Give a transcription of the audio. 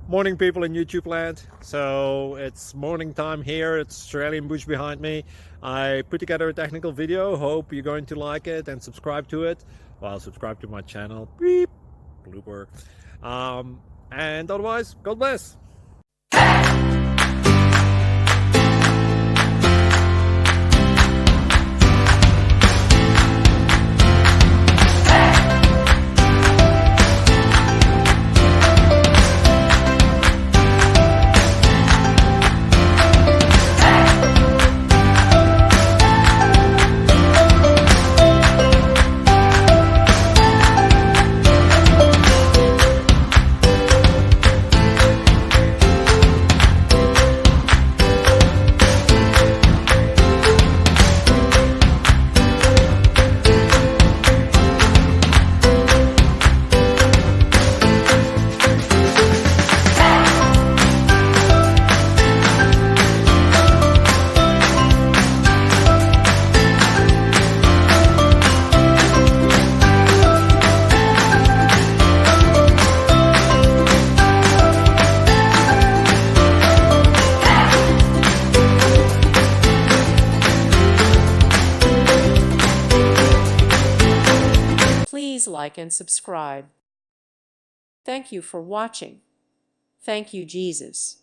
Morning, people in YouTube land. So it's morning time here. It's Australian bush behind me. I put together a technical video. Hope you're going to like it and subscribe to it. Well, subscribe to my channel. Beep. Blooper. And otherwise, God bless. Please like and subscribe. Thank you for watching. Thank you, Jesus.